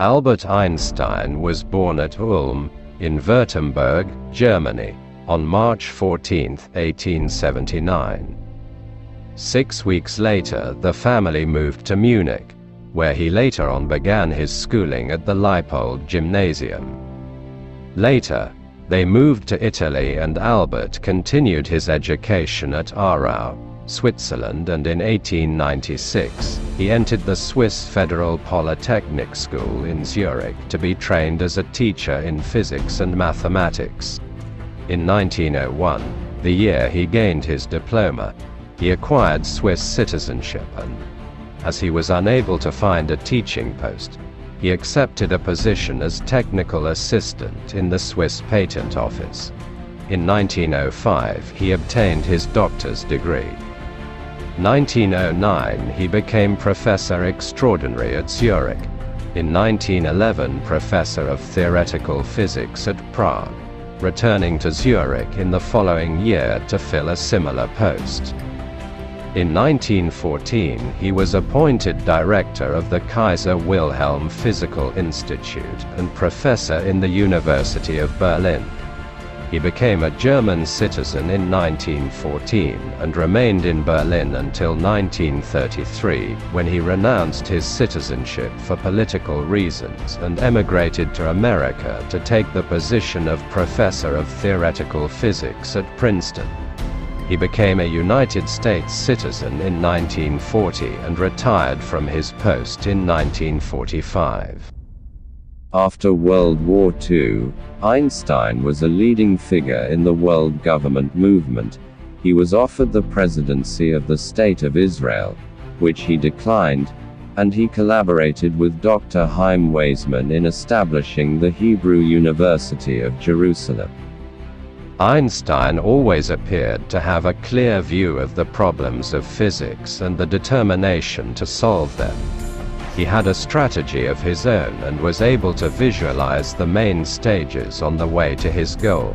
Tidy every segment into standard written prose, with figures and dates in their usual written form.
Albert Einstein was born at Ulm, in Württemberg, Germany, on March 14, 1879. 6 weeks later, the family moved to Munich, where he later on began his schooling at the Leipold Gymnasium. Later, they moved to Italy and Albert continued his education at Aarau, Switzerland, and in 1896, he entered the Swiss Federal Polytechnic School in Zurich to be trained as a teacher in physics and mathematics. In 1901, the year he gained his diploma, he acquired Swiss citizenship and, as he was unable to find a teaching post, he accepted a position as technical assistant in the Swiss Patent Office. In 1905, he obtained his doctor's degree. 1909, he became professor extraordinary at Zurich. In 1911, professor of theoretical physics at Prague, returning to Zurich in the following year to fill a similar post. In 1914, he was appointed director of the Kaiser Wilhelm Physical Institute and professor in the University of Berlin. He became a German citizen in 1914 and remained in Berlin until 1933, when he renounced his citizenship for political reasons and emigrated to America to take the position of professor of theoretical physics at Princeton. He became a United States citizen in 1940 and retired from his post in 1945. After World War II, Einstein was a leading figure in the world government movement. He was offered the presidency of the State of Israel, which he declined, and he collaborated with Dr. Chaim Weizmann in establishing the Hebrew University of Jerusalem. Einstein always appeared to have a clear view of the problems of physics and the determination to solve them. He had a strategy of his own and was able to visualize the main stages on the way to his goal.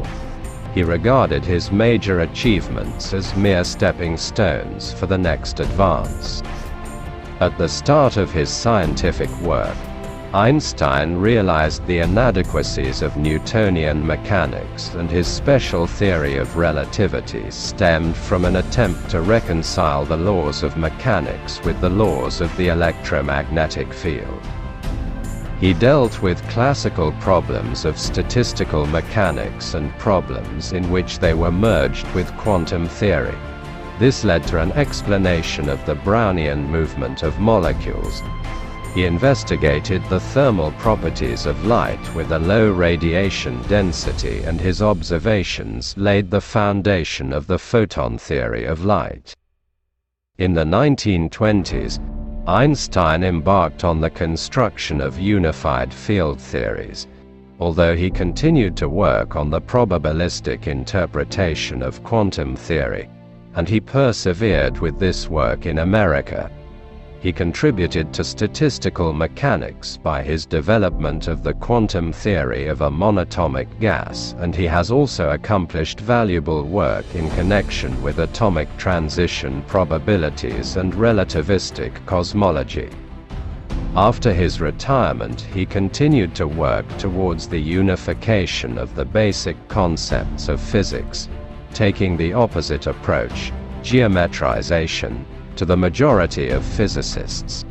He regarded his major achievements as mere stepping stones for the next advance. At the start of his scientific work, Einstein realized the inadequacies of Newtonian mechanics, and his special theory of relativity stemmed from an attempt to reconcile the laws of mechanics with the laws of the electromagnetic field. He dealt with classical problems of statistical mechanics and problems in which they were merged with quantum theory. This led to an explanation of the Brownian movement of molecules. He investigated the thermal properties of light with a low radiation density, and his observations laid the foundation of the photon theory of light. In the 1920s, Einstein embarked on the construction of unified field theories, although he continued to work on the probabilistic interpretation of quantum theory, and he persevered with this work in America. He contributed to statistical mechanics by his development of the quantum theory of a monatomic gas, and he has also accomplished valuable work in connection with atomic transition probabilities and relativistic cosmology. After his retirement, he continued to work towards the unification of the basic concepts of physics, taking the opposite approach, geometrization, to the majority of physicists.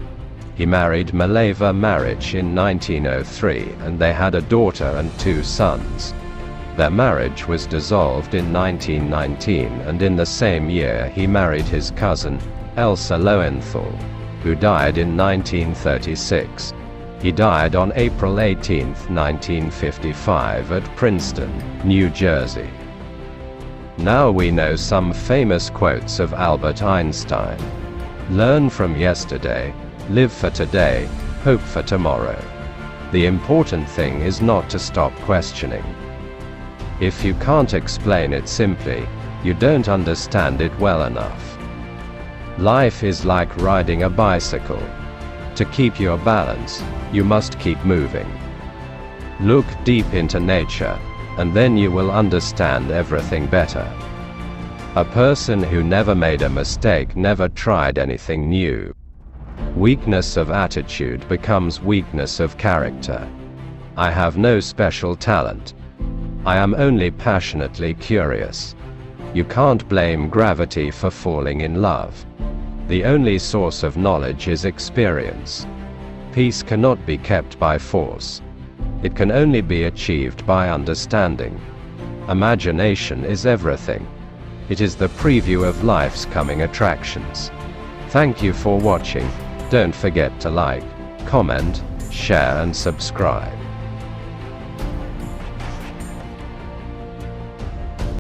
He married Mileva Maric in 1903, and they had a daughter and 2 sons. Their marriage was dissolved in 1919, and in the same year he married his cousin, Elsa Lowenthal, who died in 1936. He died on April 18, 1955 at Princeton, New Jersey. Now we know some famous quotes of Albert Einstein. Learn from yesterday, live for today, hope for tomorrow. The important thing is not to stop questioning. If you can't explain it simply, you don't understand it well enough. Life is like riding a bicycle. To keep your balance, you must keep moving. Look deep into nature, and then you will understand everything better. A person who never made a mistake never tried anything new. Weakness of attitude becomes weakness of character. I have no special talent. I am only passionately curious. You can't blame gravity for falling in love. The only source of knowledge is experience. Peace cannot be kept by force. It can only be achieved by understanding. Imagination is everything. It is the preview of life's coming attractions. Thank you for watching. Don't forget to like, comment, share and subscribe.